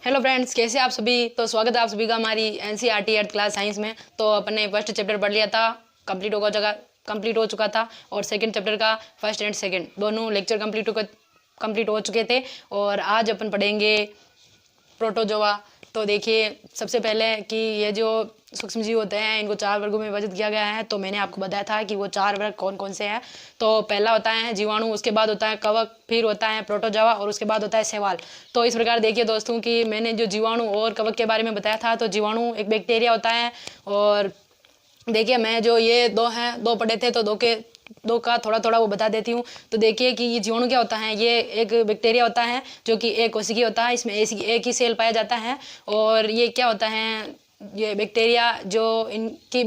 Hello friends, कैसे आप सभी। तो स्वागत है आप सभी का हमारी एनसीईआरटी एट्थ क्लास साइंस में। तो अपन ने फर्स्ट चैप्टर पढ़ लिया था, कंप्लीट हो चुका था। और सेकंड चैप्टर का फर्स्ट एंड सेकंड दोनों लेक्चर कंप्लीट हो चुके थे। और आज अपन पढ़ेंगे प्रोटोजोआ। तो देखिए, सबसे पहले कि ये जो सूक्ष्म जीव होते हैं इनको 4 वर्गों में विभाजित किया गया है। तो मैंने आपको बताया था कि वो 4 वर्ग कौन कौन से हैं। तो पहला होता है जीवाणु, उसके बाद होता है कवक, फिर होता है प्रोटोजोआ और उसके बाद होता है शैवाल। तो इस प्रकार देखिए दोस्तों कि मैंने जो जीवाणु और कवक के बारे में बताया था, तो जीवाणु एक बैक्टीरिया होता है। और देखिए, मैं जो ये दो पढ़े थे, तो दो का थोड़ा थोड़ा वो बता देती हूँ। तो देखिए कि ये जीवाणु क्या होता है। ये एक बैक्टीरिया होता है जो कि एक कोशिकीय होता है, इसमें एक ही सेल पाया जाता है। और ये क्या होता है, ये बैक्टीरिया जो इनकी एक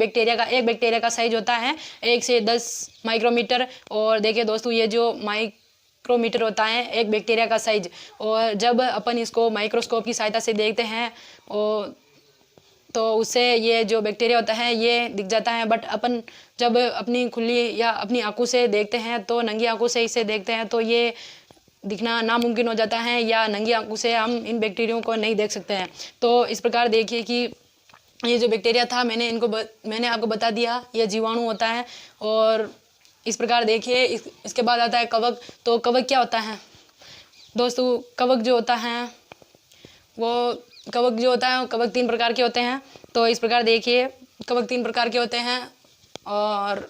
बैक्टीरिया का साइज होता है 1 से 10 माइक्रोमीटर। और देखिए दोस्तों, ये जो माइक्रोमीटर होता है एक बैक्टीरिया का साइज। और जब अपन इसको माइक्रोस्कोप की सहायता से देखते हैं और तो उससे ये जो बैक्टीरिया होता है ये दिख जाता है। बट अपन जब अपनी खुली या अपनी आंखों से देखते हैं, तो नंगी आंखों से इसे देखते हैं, तो ये दिखना नामुमकिन हो जाता है, या नंगी आंखों से हम इन बैक्टीरियों को नहीं देख सकते हैं। तो इस प्रकार देखिए कि ये जो बैक्टीरिया था, मैंने आपको बता दिया, ये जीवाणु होता है। और इस प्रकार देखिए इसके बाद आता है कवक। तो कवक क्या होता है दोस्तों। कवक जो होता है कवक 3 प्रकार के होते हैं। तो इस प्रकार देखिए, कवक 3 प्रकार के होते हैं। और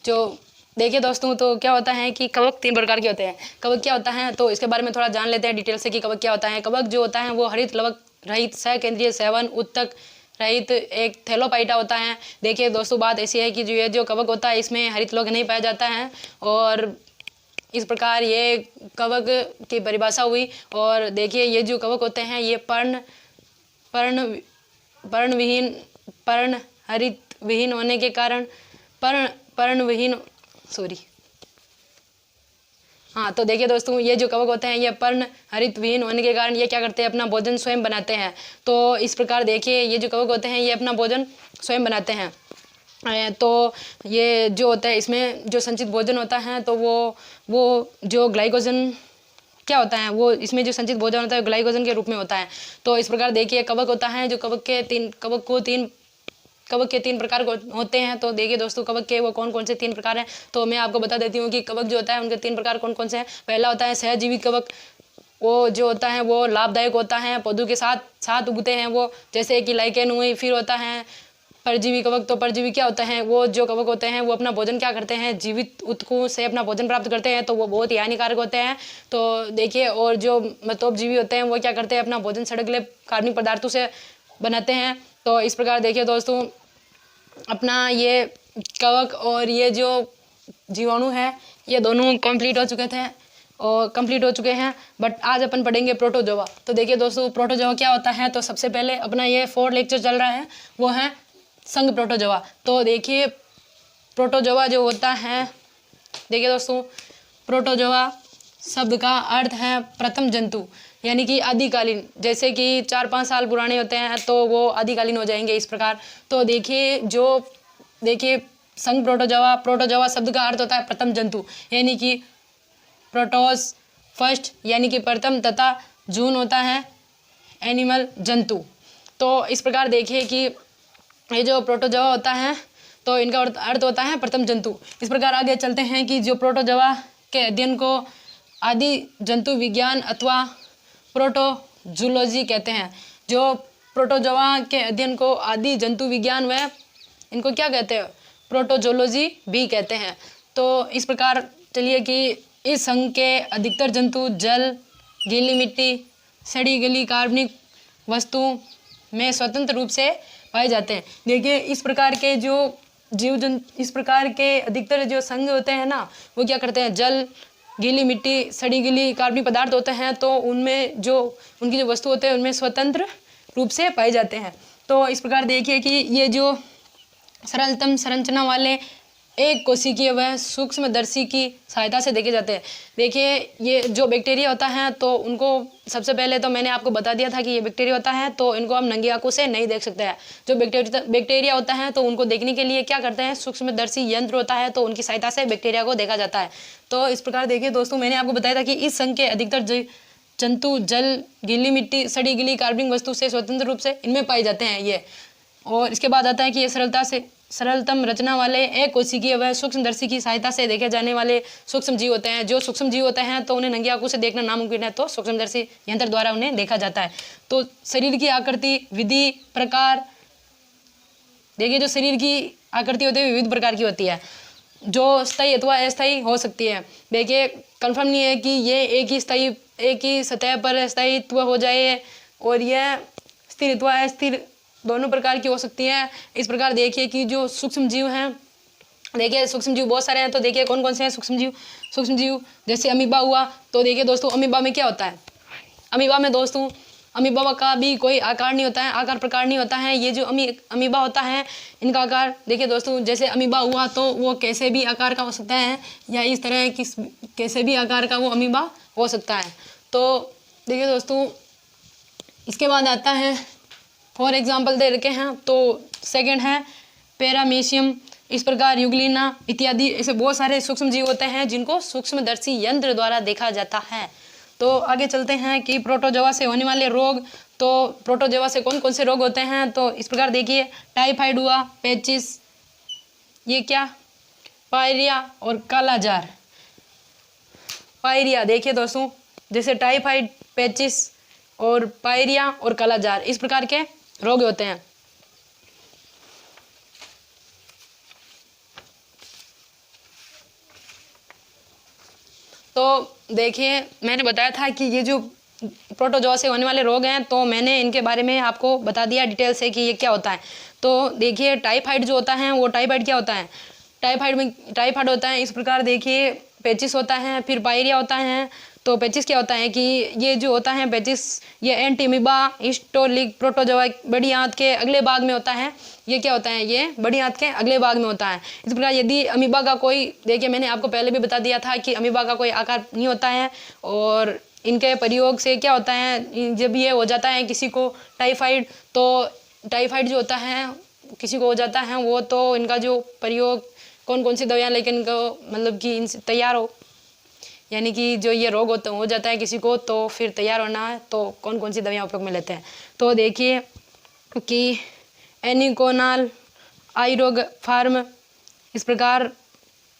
जो देखिए दोस्तों, तो क्या होता है कि कवक 3 प्रकार के होते हैं। कवक क्या होता है, तो इसके बारे में थोड़ा जान लेते हैं डिटेल से कि कवक क्या होता है। कवक जो होता है वो हरित लवक रहित सकेंद्रीय सेवन उत्तक रहित एक थैलोपाइटा होता है। देखिए दोस्तों, बात ऐसी है कि ये जो कवक होता है इसमें हरित लवक नहीं पाया जाता है। और इस प्रकार ये कवक की परिभाषा हुई। और देखिए, ये जो कवक होते हैं ये पर्ण हरित विहीन होने के कारण तो देखिए दोस्तों, ये जो कवक होते हैं ये पर्ण हरित विहीन होने के कारण ये क्या करते हैं, अपना भोजन स्वयं बनाते हैं। तो इस प्रकार देखिए, ये जो कवक होते हैं ये अपना भोजन स्वयं बनाते हैं। तो ये जो होता है इसमें जो संचित भोजन होता है, तो वो जो ग्लाइकोजन क्या होता है, वो इसमें जो संचित भोजन होता है ग्लाइकोजन के रूप में होता है। तो इस प्रकार देखिए, कवक होता है जो कवक के तीन प्रकार होते हैं। तो देखिए दोस्तों, कवक के वो कौन कौन से 3 प्रकार हैं। तो मैं आपको बता देती हूँ कि कवक जो होता है उनके 3 प्रकार कौन कौन से हैं। पहला होता है सहजीवी कवक। वो जो होता है वो लाभदायक होता है, पौधों के साथ साथ उगते हैं वो, जैसे कि लाइकेन हुई। फिर होता है परजीवी कवक। तो परजीवी क्या होता है, वो जो कवक होते हैं वो अपना भोजन क्या करते हैं, जीवित ऊतकों से अपना भोजन प्राप्त करते हैं। तो वो बहुत ही हानिकारक होते हैं। तो देखिए, और जो मतोपजीवी होते हैं वो क्या करते हैं, अपना भोजन सड़गले कार्बनिक पदार्थों से बनाते हैं। तो इस प्रकार देखिए दोस्तों, अपना ये कवक और ये जो जीवाणु है ये दोनों कंप्लीट हो चुके हैं। बट आज अपन पढ़ेंगे प्रोटोजोआ। तो देखिए दोस्तों, प्रोटोजोआ क्या होता है। तो सबसे पहले अपना ये 4 लेक्चर चल रहा है, वो है संघ प्रोटोजोआ। तो देखिए, प्रोटोजोआ जो होता है, देखिए दोस्तों, प्रोटोजोआ शब्द का अर्थ है प्रथम जंतु, यानी कि आदिकालीन। जैसे कि 4-5 साल पुराने होते हैं तो वो आदिकालीन हो जाएंगे इस प्रकार। तो देखिए संघ प्रोटोजोआ शब्द का अर्थ होता है प्रथम जंतु, यानी कि प्रोटोस फर्स्ट, यानी कि प्रथम, तथा जून होता है एनिमल जंतु। तो इस प्रकार देखिए कि ये जो प्रोटोजोआ होता है तो इनका अर्थ होता है प्रथम जंतु। इस प्रकार आगे चलते हैं कि जो प्रोटोजोआ के अध्ययन को आदि जंतु विज्ञान अथवा प्रोटोजूलॉजी कहते हैं। जो प्रोटोजोआ के अध्ययन को आदि जंतु विज्ञान व इनको क्या कहते हैं, प्रोटोजोलॉजी भी कहते हैं। तो इस प्रकार चलिए कि इस संघ के अधिकतर जंतु जल, गीली मिट्टी, सड़ी गली कार्बनिक वस्तु में स्वतंत्र रूप से पाए जाते हैं। देखिए, इस प्रकार के इस प्रकार के अधिकतर जो संघ होते हैं ना, वो क्या करते हैं, जल, गीली मिट्टी, सड़ी गली कार्बनिक पदार्थ होते हैं, तो उनमें जो उनकी जो वस्तु होते हैं उनमें स्वतंत्र रूप से पाए जाते हैं। तो इस प्रकार देखिए कि ये जो सरलतम संरचना वाले एक कोशिकीय व सूक्ष्मदर्शी की सहायता से देखे जाते हैं। देखिए ये जो बैक्टीरिया होता है तो उनको सबसे पहले तो मैंने आपको बता दिया था कि ये बैक्टीरिया होता है तो इनको हम नंगी आंखों से नहीं देख सकते हैं। जो बैक्टीरिया होता है तो उनको देखने के लिए क्या करते हैं, सूक्ष्मदर्शी यंत्र होता है तो उनकी सहायता से बैक्टीरिया को देखा जाता है। तो इस प्रकार देखिए दोस्तों, मैंने आपको बताया था कि इस संघ के अधिकतर जंतु जल, गीली मिट्टी, सड़ी गीली कार्बनिक वस्तु से स्वतंत्र रूप से इनमें पाए जाते हैं ये। और इसके बाद आता है कि ये सरलतम रचना वाले एक कोशिकीय व सूक्ष्मदर्शी की सहायता से देखे जाने वाले सूक्ष्म जीव होते हैं। जो सूक्ष्म जीव होते हैं तो उन्हें नंगी आंखों से देखना नामुमकिन है, तो सूक्ष्मदर्शी यंत्र द्वारा उन्हें देखा जाता है। तो शरीर की आकृति, विधि, प्रकार, देखिए जो शरीर की आकृति होती है विविध प्रकार की होती है, जो स्थायी अथवा अस्थायी हो सकती है। देखिए कन्फर्म नहीं है कि ये एक ही सतह पर स्थायित्व हो जाए और यह स्थिर अथवा अस्थिर दोनों प्रकार की हो सकती हैं। इस प्रकार देखिए कि जो सूक्ष्म जीव हैं, देखिए सूक्ष्म जीव बहुत सारे हैं। तो देखिए कौन कौन से हैं सूक्ष्म जीव जैसे अमीबा हुआ। तो देखिए दोस्तों अमीबा में क्या होता है, अमीबा में दोस्तों अमीबा का भी कोई आकार नहीं होता है, आकार प्रकार नहीं होता है। ये जो अमीबा होता है इनका आकार देखिए दोस्तों, जैसे अमीबा हुआ तो वो कैसे भी आकार का हो सकता है या इस तरह कैसे भी आकार का वो अमीबा हो सकता है। तो देखिए दोस्तों इसके बाद आता है फॉर एग्जाम्पल दे रखे हैं। तो सेकंड है पैरामीशियम, इस प्रकार यूग्लिना इत्यादि ऐसे बहुत सारे सूक्ष्म जीव होते हैं जिनको सूक्ष्मदर्शी यंत्र द्वारा देखा जाता है। तो आगे चलते हैं कि प्रोटोजोआ से होने वाले रोग। तो प्रोटोजोआ से कौन कौन से रोग होते हैं, तो इस प्रकार देखिए टाइफाइड हुआ, पेचिस, ये क्या पायरिया और कालाजार। पायरिया देखिए दोस्तों जैसे टाइफाइड, पेचिस और पायरिया और कालाजार, इस प्रकार के रोग होते हैं। तो देखिए मैंने बताया था कि ये जो प्रोटोजोआ से होने वाले रोग हैं तो मैंने इनके बारे में आपको बता दिया डिटेल से कि ये क्या होता है। तो देखिए टाइफाइड जो होता है वो टाइफाइड क्या होता है, टाइफाइड होता है इस प्रकार देखिए पेचिस होता है, फिर पायरिया होता है। तो पेचिस क्या होता है कि ये जो होता है पेचिस ये एंटीमीबा हिस्टोलिक प्रोटोजोआ बड़ी आंत के अगले भाग में होता है। ये क्या होता है, ये बड़ी आंत के अगले भाग में होता है। इस प्रकार यदि अमीबा का कोई, देखिए मैंने आपको पहले भी बता दिया था कि अमीबा का कोई आकार नहीं होता है और इनके प्रयोग से क्या होता है, जब ये हो जाता है किसी को टाइफाइड, तो टाइफाइड जो होता है किसी को हो जाता है वो, तो इनका जो प्रयोग कौन कौन सी दवाइयाँ लेकिन इनको मतलब कि इनसे तैयार हो, यानी कि जो ये रोग हो जाता है किसी को तो फिर तैयार होना है तो कौन कौन सी दवाइयाँ उपयोग में लेते हैं। तो देखिए कि एनिकोनाल, आईरोग फार्म, इस प्रकार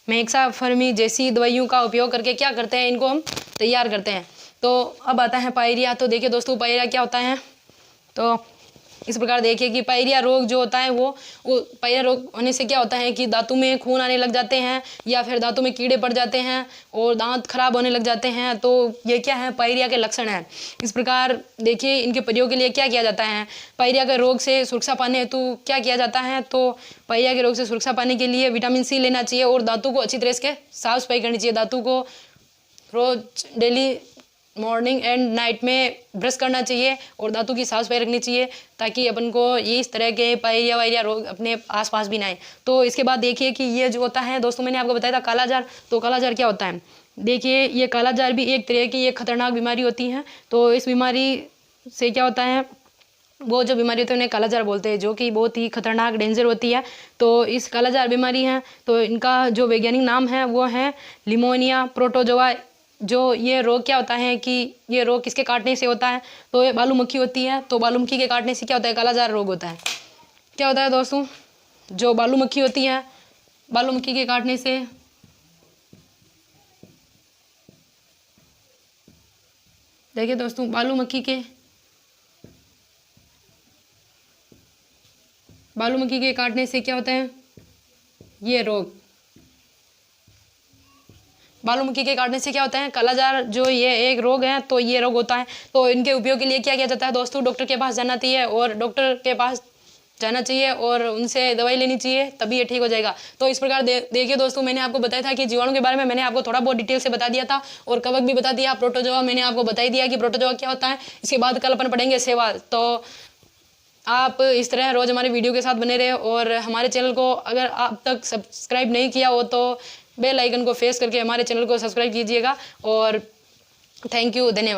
मैक्साफर्मी जैसी दवाइयों का उपयोग करके क्या करते हैं, इनको हम तैयार करते हैं। तो अब आता है पायरिया। तो देखिए दोस्तों पायरिया क्या होता है, तो इस प्रकार देखिए कि पायरिया रोग जो होता है वो पायरिया रोग होने से क्या होता है कि दांतों में खून आने लग जाते हैं या फिर दांतों में कीड़े पड़ जाते हैं और दांत खराब होने लग जाते हैं। तो ये क्या है, पायरिया के लक्षण हैं। इस प्रकार देखिए इनके प्रयोग के लिए क्या किया जाता है, पायरिया के रोग से सुरक्षा पाने हेतु क्या किया जाता है, तो पायरिया के रोग से सुरक्षा पाने के लिए विटामिन सी लेना चाहिए और दांतों को अच्छी तरह से साफ सफाई करनी चाहिए। दांतों को रोज डेली मॉर्निंग एंड नाइट में ब्रश करना चाहिए और दांतों की साफ सफाई रखनी चाहिए ताकि अपन को ये इस तरह के पायरिया वायरिया रोग अपने आसपास भी ना आए। तो इसके बाद देखिए कि ये जो होता है दोस्तों मैंने आपको बताया था कालाजार। तो कालाजार क्या होता है, देखिए ये कालाजार भी एक तरह की एक खतरनाक बीमारी होती है। तो इस बीमारी से क्या होता है, वो जो बीमारी होती है उन्हें कालाजार बोलते हैं, जो कि बहुत ही खतरनाक डेंजर होती है। तो इस कालाजार बीमारी है तो इनका जो वैज्ञानिक नाम है वो है लिमोनिया प्रोटोजोआ। जो ये रोग क्या होता है कि ये रोग किसके काटने से होता है, तो ये बालू मक्खी होती है। तो बालू मक्खी के काटने से क्या होता है, कालाजार रोग होता है। क्या होता है दोस्तों, जो बालू मक्खी होती है, बालू मक्खी के काटने से देखिए दोस्तों बालू मक्खी के काटने से क्या होता है, ये रोग बालू मक्खी के काटने से क्या होता है, कालाजार जो ये एक रोग है तो ये रोग होता है। तो इनके उपयोग के लिए क्या किया जाता है दोस्तों, डॉक्टर के पास जाना चाहिए और डॉक्टर के पास जाना चाहिए और उनसे दवाई लेनी चाहिए तभी ये ठीक हो जाएगा। तो इस प्रकार देखिए दोस्तों मैंने आपको बताया था कि जीवाणु के बारे में मैंने आपको थोड़ा बहुत डिटेल से बता दिया था और कवक भी बता दिया। प्रोटोजोआ मैंने आपको बता ही दिया कि प्रोटोजोआ क्या होता है। इसके बाद कल अपन पढ़ेंगे शैवाल। तो आप इस तरह रोज़ हमारे वीडियो के साथ बने रहे और हमारे चैनल को अगर आप तक सब्सक्राइब नहीं किया हो तो बेल आइकन को फेस करके हमारे चैनल को सब्सक्राइब कीजिएगा। और थैंक यू, धन्यवाद।